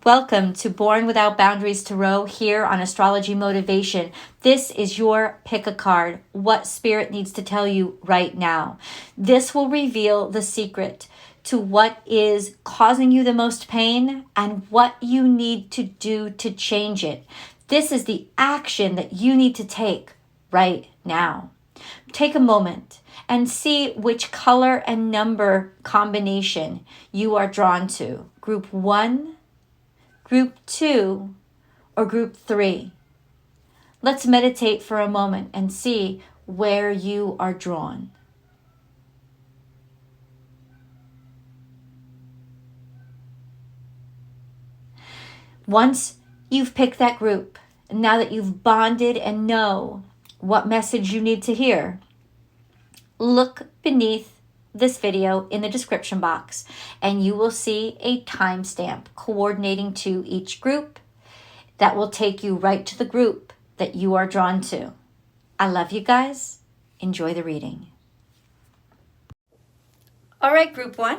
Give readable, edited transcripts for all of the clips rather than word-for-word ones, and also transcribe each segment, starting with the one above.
Welcome to Born Without Boundaries Tarot here on Astrology Motivation. This is your pick a card, what Spirit needs to tell you right now. This will reveal the secret to what is causing you the most pain and what you need to do to change it. This is the action that you need to take right now. Take a moment and see which color and number combination you are drawn to. Group 1, Group 2, or Group 3. Let's meditate for a moment and see where you are drawn. Once you've picked that group, now that you've bonded and know what message you need to hear, look beneath this video in the description box and you will see a timestamp coordinating to each group that will take you right to the group that you are drawn to. I love you guys. Enjoy the reading. All right, Group 1,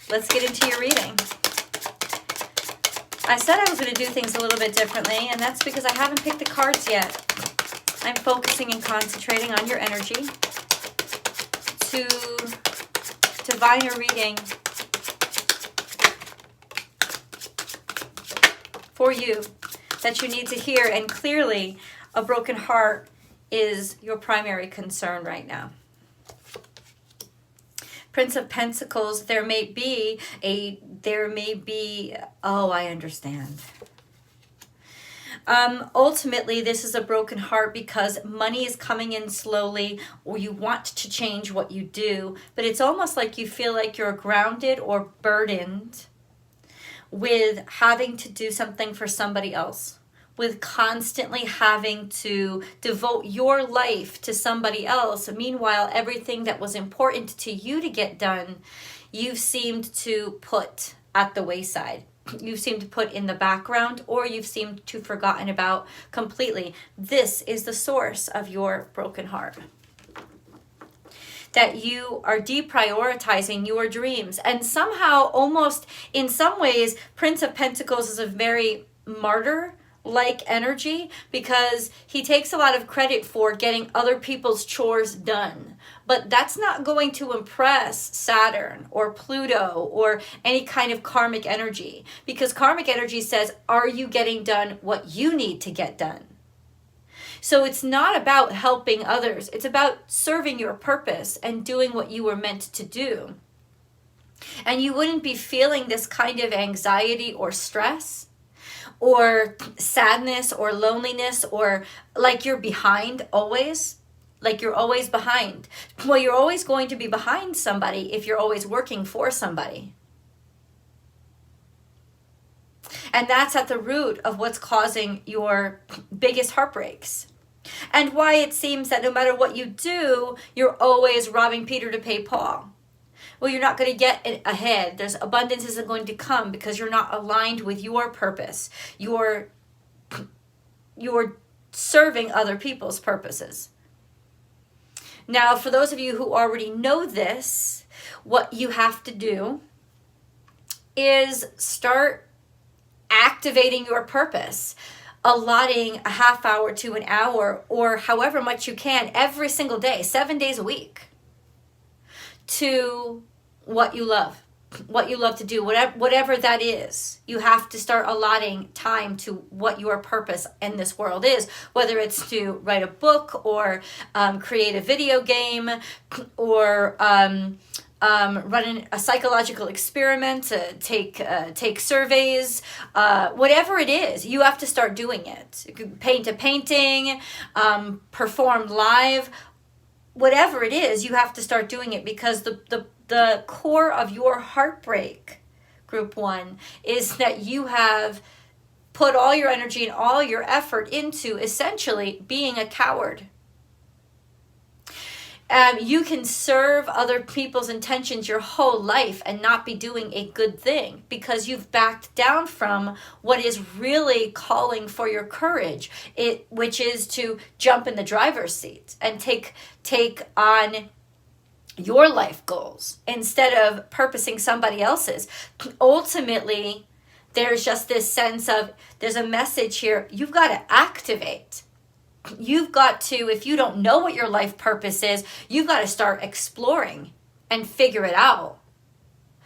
let's get into your reading. I said I was going to do things a little bit differently, and that's because I haven't picked the cards yet. I'm focusing and concentrating on your energy to divine a reading for you that you need to hear, and clearly a broken heart is your primary concern right now. Prince of Pentacles, there may be, oh, I understand. Ultimately, this is a broken heart because money is coming in slowly, or you want to change what you do, but it's almost like you feel like you're grounded or burdened with having to do something for somebody else, with constantly having to devote your life to somebody else. Meanwhile, everything that was important to you to get done, you've seemed to put at the wayside. You've seemed to put in the background, or you've seemed to forgotten about completely. This is the source of your broken heart. That you are deprioritizing your dreams. And somehow, almost in some ways, Prince of Pentacles is a very martyr-like energy because he takes a lot of credit for getting other people's chores done. But that's not going to impress Saturn or Pluto or any kind of karmic energy, because karmic energy says, are you getting done what you need to get done? So it's not about helping others. It's about serving your purpose and doing what you were meant to do. And you wouldn't be feeling this kind of anxiety or stress or sadness or loneliness or like you're behind always. Like you're always behind. Well, you're always going to be behind somebody if you're always working for somebody. And that's at the root of what's causing your biggest heartbreaks. And why it seems that no matter what you do, you're always robbing Peter to pay Paul. Well, you're not going to get ahead. There's abundance isn't going to come because you're not aligned with your purpose. You're serving other people's purposes. Now, for those of you who already know this, what you have to do is start activating your purpose, allotting a half hour to an hour or however much you can every single day, 7 days a week, to what you love to do, whatever that is. You have to start allotting time to what your purpose in this world is, whether it's to write a book or create a video game or run a psychological experiment, take surveys, whatever it is, you have to start doing it. You could paint a painting, perform live, whatever it is, you have to start doing it, because the core of your heartbreak, Group 1, is that you have put all your energy and all your effort into essentially being a coward. You can serve other people's intentions your whole life and not be doing a good thing because you've backed down from what is really calling for your courage, which is to jump in the driver's seat and take on your life goals instead of purposing somebody else's. Ultimately, there's just this sense of, there's a message here. You've got to activate. You've got to, if you don't know what your life purpose is, you've got to start exploring and figure it out.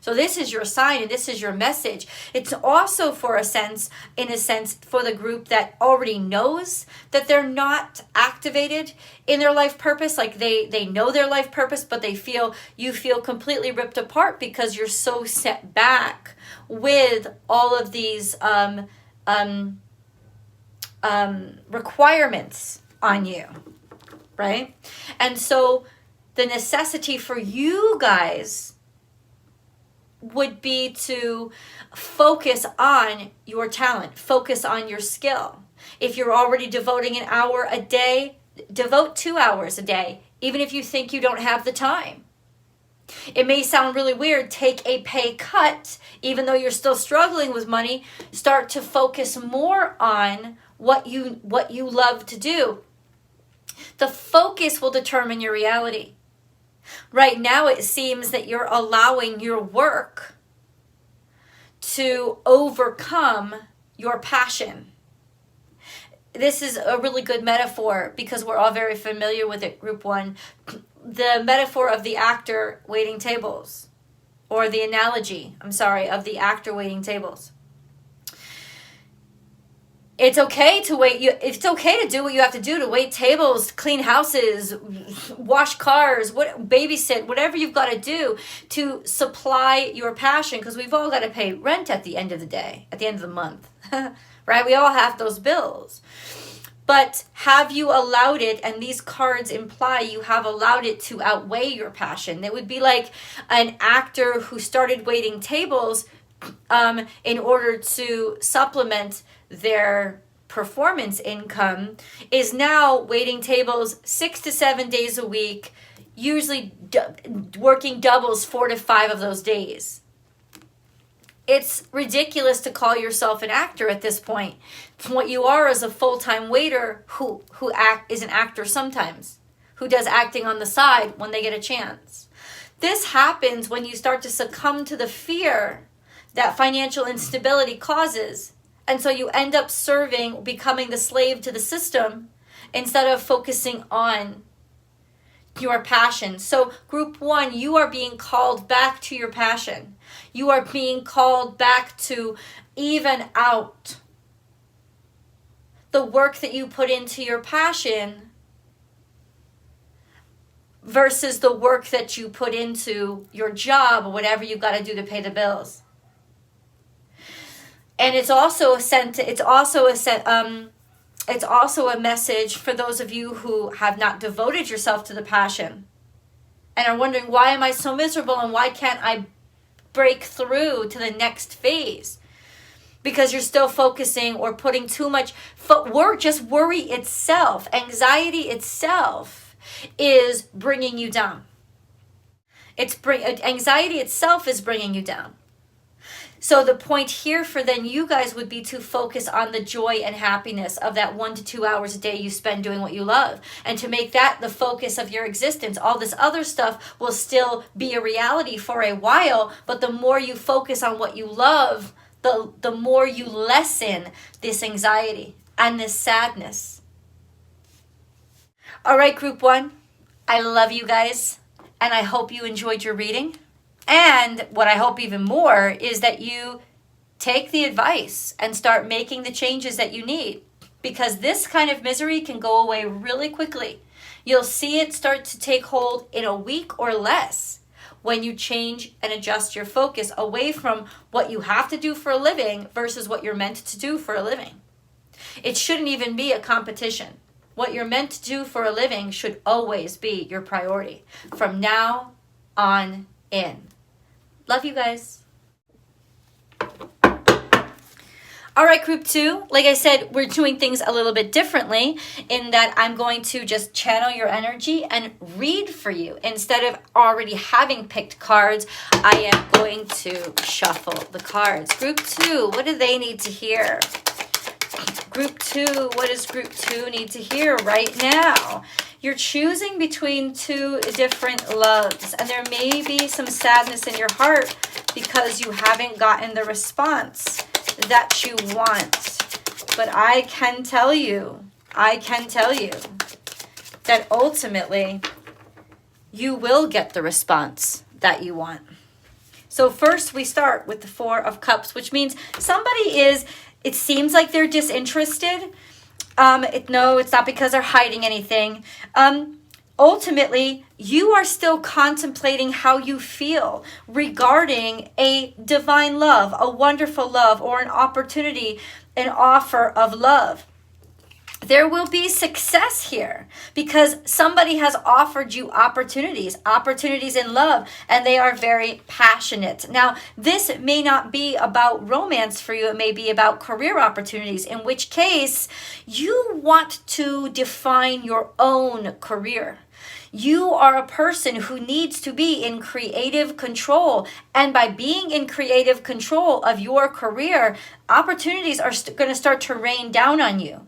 So this is your sign and this is your message. It's also in a sense, for the group that already knows that they're not activated in their life purpose. Like they know their life purpose, but you feel completely ripped apart because you're so set back with all of these requirements on you, right? And so the necessity for you guys would be to focus on your talent, focus on your skill. If you're already devoting an hour a day, devote 2 hours a day, even if you think you don't have the time. It may sound really weird, take a pay cut, even though you're still struggling with money. Start to focus more on what you love to do. The focus will determine your reality. Right now, it seems that you're allowing your work to overcome your passion. This is a really good metaphor because we're all very familiar with it, Group 1. The metaphor of the actor waiting tables, or the analogy, of the actor waiting tables. It's okay to wait. It's okay to do what you have to do, to wait tables, clean houses, wash cars, babysit, whatever you've got to do to supply your passion, because we've all got to pay rent at the end of the day, at the end of the month, right? We all have those bills. But have you allowed it, and these cards imply you have allowed it to outweigh your passion. It would be like an actor who started waiting tables in order to supplement their performance income, is now waiting tables 6 to 7 days a week, usually working doubles 4 to 5 of those days. It's ridiculous to call yourself an actor at this point. What you are is a full-time waiter who is an actor sometimes, who does acting on the side when they get a chance. This happens when you start to succumb to the fear that financial instability causes. And so you end up becoming the slave to the system instead of focusing on your passion. So Group 1, you are being called back to your passion. You are being called back to even out the work that you put into your passion versus the work that you put into your job or whatever you've got to do to pay the bills. And it's also a message for those of you who have not devoted yourself to the passion and are wondering, why am I so miserable and why can't I break through to the next phase? Because you're still focusing or putting too much work. Just worry itself, anxiety itself is bringing you down. Anxiety itself is bringing you down. So the point here for then you guys would be to focus on the joy and happiness of that 1 to 2 hours a day you spend doing what you love, and to make that the focus of your existence. All this other stuff will still be a reality for a while, but the more you focus on what you love, the more you lessen this anxiety and this sadness. All right, Group 1, I love you guys, and I hope you enjoyed your reading. And what I hope even more is that you take the advice and start making the changes that you need, because this kind of misery can go away really quickly. You'll see it start to take hold in a week or less when you change and adjust your focus away from what you have to do for a living versus what you're meant to do for a living. It shouldn't even be a competition. What you're meant to do for a living should always be your priority from now on in. Love you guys. All right, Group 2, like I said, we're doing things a little bit differently in that I'm going to just channel your energy and read for you. Instead of already having picked cards, I am going to shuffle the cards. Group 2, what do they need to hear? Group 2, what does Group 2 need to hear right now? You're choosing between 2 different loves, and there may be some sadness in your heart because you haven't gotten the response that you want. But I can tell you that ultimately you will get the response that you want. So first we start with the Four of Cups, which means somebody is, it seems like they're disinterested. No, it's not because they're hiding anything. Ultimately, you are still contemplating how you feel regarding a divine love, a wonderful love, or an opportunity, an offer of love. There will be success here because somebody has offered you opportunities in love, and they are very passionate. Now, this may not be about romance for you. It may be about career opportunities, in which case you want to define your own career. You are a person who needs to be in creative control. And by being in creative control of your career, opportunities are going to start to rain down on you.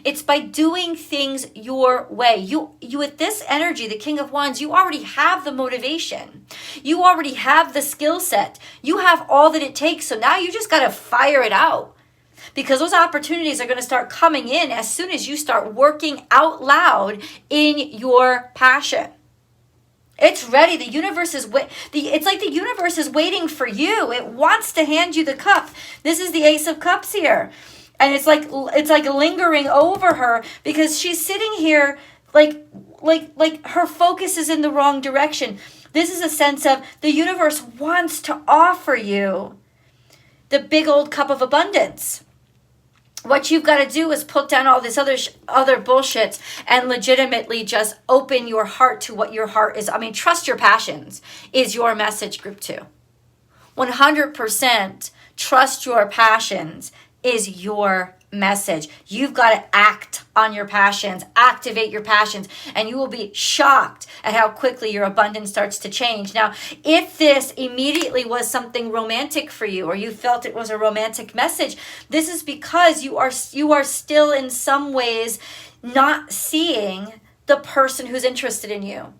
It's by doing things your way. You with this energy, the King of Wands, you already have the motivation. You already have the skill set. You have all that it takes. So now you just got to fire it out. Because those opportunities are going to start coming in as soon as you start working out loud in your passion. It's ready. The universe is it's like the universe is waiting for you. It wants to hand you the cup. This is the Ace of Cups here. And it's like lingering over her because she's sitting here like her focus is in the wrong direction. This is a sense of the universe wants to offer you the big old cup of abundance. What you've got to do is put down all this other bullshit and legitimately just open your heart to what your heart is. I mean, trust your passions is your message, group 2. 100% trust your passions is your message. You've got to act on your passions, activate your passions, and you will be shocked at how quickly your abundance starts to change. Now, if this immediately was something romantic for you, or you felt it was a romantic message, this is because you are still in some ways not seeing the person who's interested in you.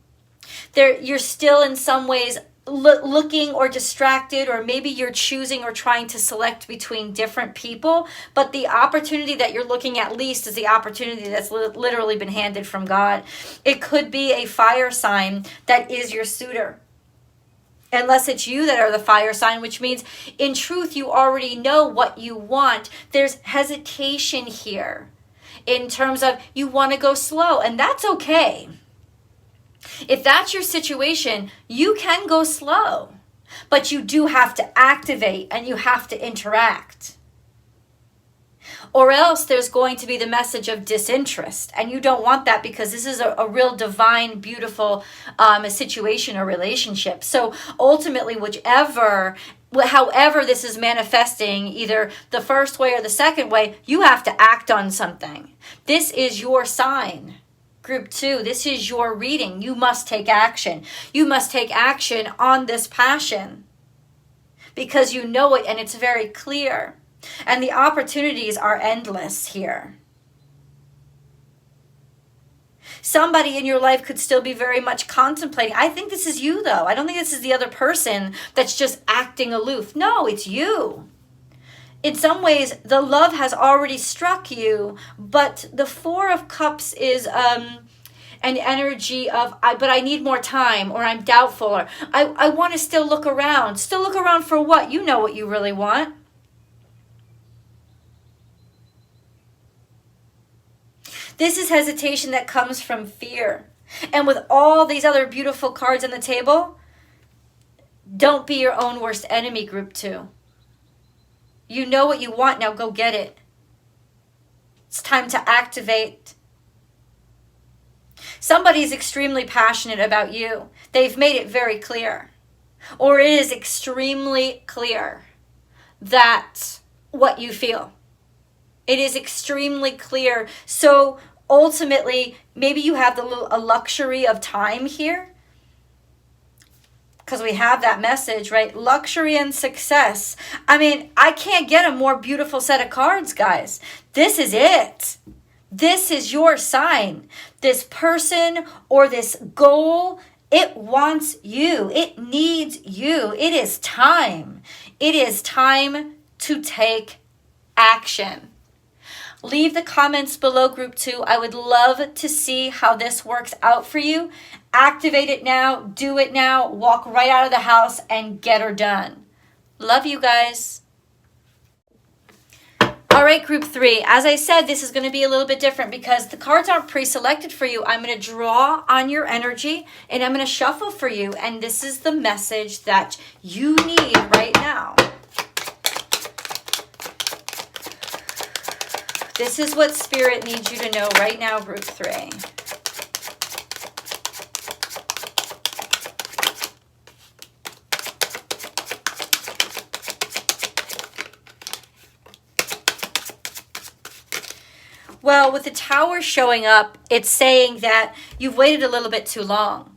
You're still in some ways looking or distracted, or maybe you're choosing or trying to select between different people, but the opportunity that you're looking at least is the opportunity that's literally been handed from God. It could be a fire sign that is your suitor. Unless it's you that are the fire sign, which means in truth you already know what you want. There's hesitation here in terms of you want to go slow, and that's okay. If that's your situation, you can go slow, but you do have to activate and you have to interact. Or else there's going to be the message of disinterest, and you don't want that because this is a real divine, beautiful situation or relationship. So ultimately, however this is manifesting, either the first way or the second way, you have to act on something. This is your sign. Group 2, this is your reading. You must take action. You must take action on this passion because you know it and it's very clear. And the opportunities are endless here. Somebody in your life could still be very much contemplating. I think this is you, though. I don't think this is the other person that's just acting aloof. No, it's you. In some ways, the love has already struck you, but the Four of Cups is an energy of, but I need more time, or I'm doubtful, or I want to still look around. Still look around for what? You know what you really want. This is hesitation that comes from fear. And with all these other beautiful cards on the table, don't be your own worst enemy, group 2. You know what you want, now go get it. It's time to activate. Somebody's extremely passionate about you. They've made it very clear. Or it is extremely clear that what you feel. It is extremely clear. So ultimately, maybe you have a luxury of time here. Because we have that message, right? Luxury and success. I mean, I can't get a more beautiful set of cards, guys. This is it. This is your sign. This person or this goal, it wants you. It needs you. It is time. It is time to take action. Leave the comments below, group 2. I would love to see how this works out for you. Activate it now, do it now, walk right out of the house and get her done. Love you guys. All right, group 3. As I said, this is going to be a little bit different because the cards aren't pre-selected for you. I'm going to draw on your energy and I'm going to shuffle for you. And this is the message that you need right now. This is what Spirit needs you to know right now, group 3. Well, with the Tower showing up, it's saying that you've waited a little bit too long.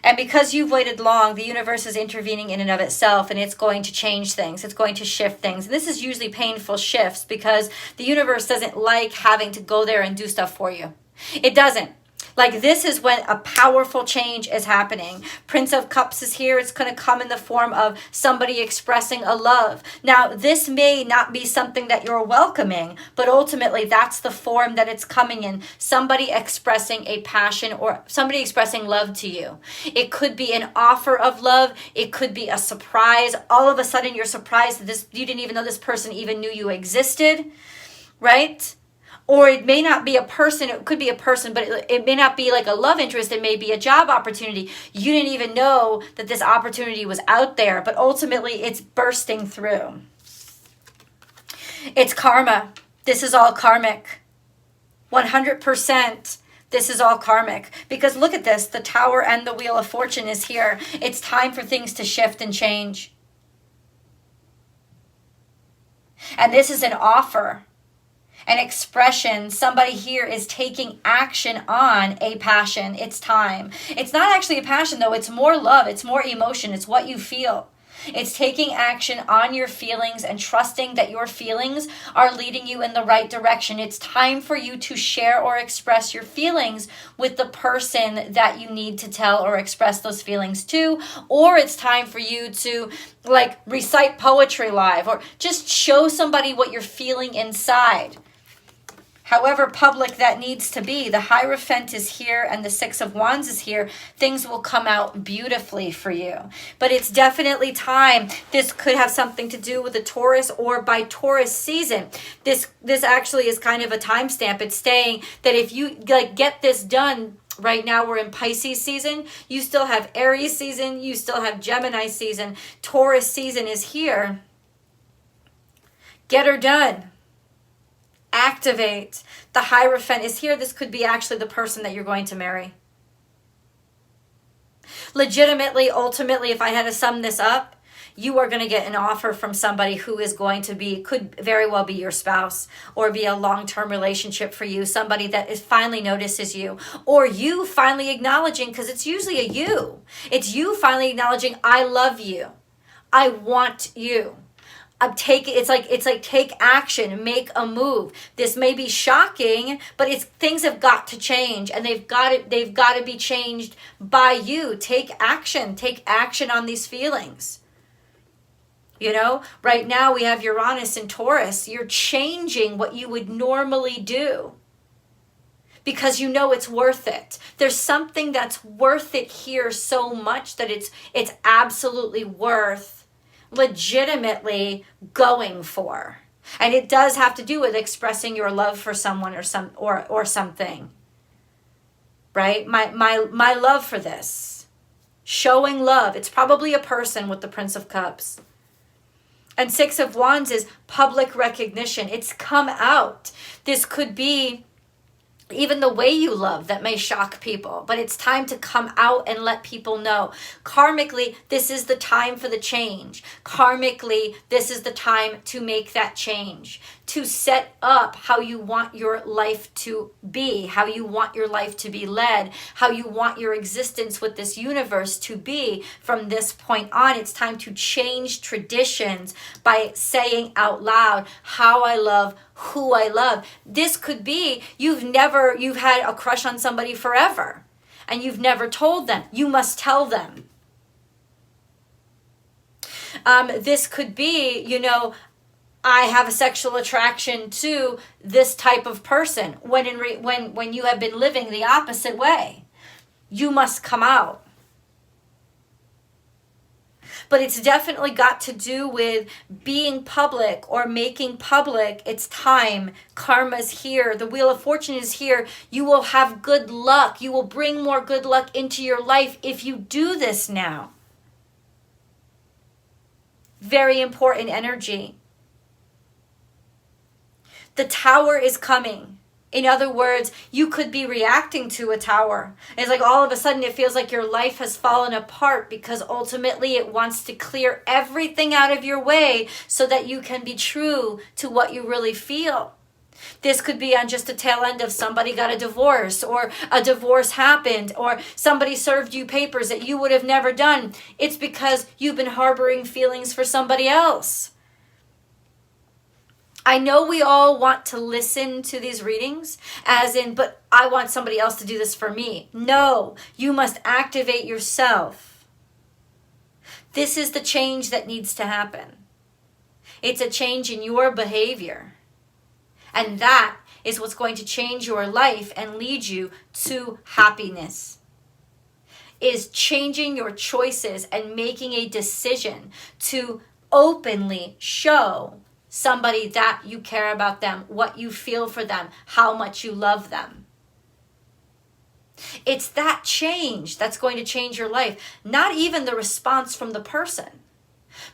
And because you've waited long, the universe is intervening in and of itself, and it's going to change things. It's going to shift things. And this is usually painful shifts because the universe doesn't like having to go there and do stuff for you. It doesn't. Like, this is when a powerful change is happening. Prince of Cups is here. It's going to come in the form of somebody expressing a love. Now, this may not be something that you're welcoming, but ultimately that's the form that it's coming in. Somebody expressing a passion or somebody expressing love to you. It could be an offer of love. It could be a surprise. All of a sudden, you're surprised that you didn't even know this person even knew you existed, right? Or it may not be a person, it could be a person, but it may not be like a love interest. It may be a job opportunity. You didn't even know that this opportunity was out there, but ultimately it's bursting through. It's karma. This is all karmic. 100%. This is all karmic. Because look at this, the Tower and the Wheel of Fortune is here. It's time for things to shift and change. And this is an offer. An expression. Somebody here is taking action on a passion. It's time. It's not actually a passion though. It's more love. It's more emotion. It's what you feel. It's taking action on your feelings and trusting that your feelings are leading you in the right direction. It's time for you to share or express your feelings with the person that you need to tell or express those feelings to. Or it's time for you to like recite poetry live or just show somebody what you're feeling inside. However public that needs to be, the Hierophant is here and the Six of Wands is here. Things will come out beautifully for you. But it's definitely time. This could have something to do with the Taurus or by Taurus season. This actually is kind of a timestamp. It's saying that if you get this done, right now we're in Pisces season, you still have Aries season, you still have Gemini season, Taurus season is here. Get her done. Activate. The Hierophant is here. This could be actually the person that you're going to marry. Legitimately, ultimately, if I had to sum this up, you are going to get an offer from somebody who is going to be, could very well be your spouse or be a long-term relationship for you. Somebody that is finally notices you or you finally acknowledging, because it's usually a you. It's you finally acknowledging, I love you. I want you. It's like take action, make a move. This may be shocking, but things have got to change, and they've got to be changed by you. Take action on these feelings. You know, right now we have Uranus and Taurus. You're changing what you would normally do because you know it's worth it. There's something that's worth it here so much that it's absolutely worth legitimately going for. And it does have to do with expressing your love for someone or something. Right? My love for this. Showing love. It's probably a person with the Prince of Cups. And Six of Wands is public recognition. It's come out. This could be even the way you love that may shock people, but it's time to come out and let people know. Karmically, this is the time for the change. Karmically, this is the time to make that change, to set up how you want your life to be, how you want your life to be led, how you want your existence with this universe to be from this point on. It's time to change traditions by saying out loud how I love, who I love. This could be you've had a crush on somebody forever and you've never told them. You must tell them. This could be, I have a sexual attraction to this type of person, when when you have been living the opposite way. You must come out. But it's definitely got to do with being public or making public. It's time. Karma's here. The Wheel of Fortune is here. You will have good luck. You will bring more good luck into your life if you do this now. Very important energy. The Tower is coming. In other words, you could be reacting to a tower. It's like all of a sudden it feels like your life has fallen apart, because ultimately it wants to clear everything out of your way so that you can be true to what you really feel. This could be on just a tail end of somebody got a divorce, or a divorce happened, or somebody served you papers that you would have never done. It's because you've been harboring feelings for somebody else. I know we all want to listen to these readings as in, but I want somebody else to do this for me. No, you must activate yourself. This is the change that needs to happen. It's a change in your behavior. And that is what's going to change your life and lead you to happiness. Is changing your choices and making a decision to openly show somebody that you care about them, what you feel for them, how much you love them. It's that change that's going to change your life. Not even the response from the person,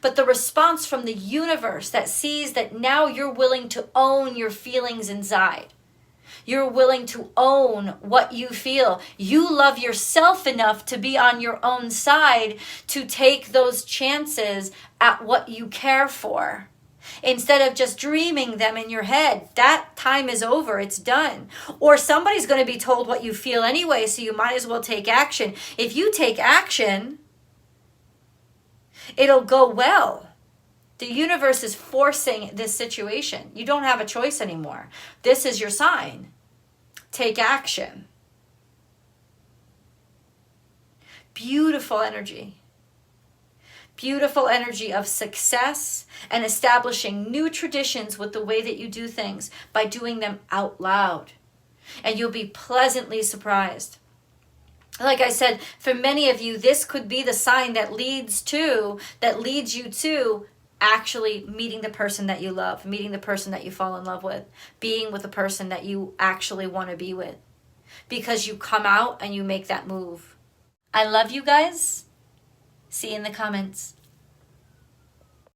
but the response from the universe that sees that now you're willing to own your feelings inside. You're willing to own what you feel. You love yourself enough to be on your own side to take those chances at what you care for. Instead of just dreaming them in your head. That time is over. It's done. Or somebody's going to be told what you feel anyway, so you might as well take action. If you take action, it'll go well. The universe is forcing this situation. You don't have a choice anymore. This is your sign. Take action. Beautiful energy. Beautiful energy of success and establishing new traditions with the way that you do things by doing them out loud. And you'll be pleasantly surprised. Like I said, for many of you, this could be the sign that leads you to actually meeting the person that you love, meeting the person that you fall in love with, being with the person that you actually want to be with. Because you come out and you make that move. I love you guys. See you in the comments.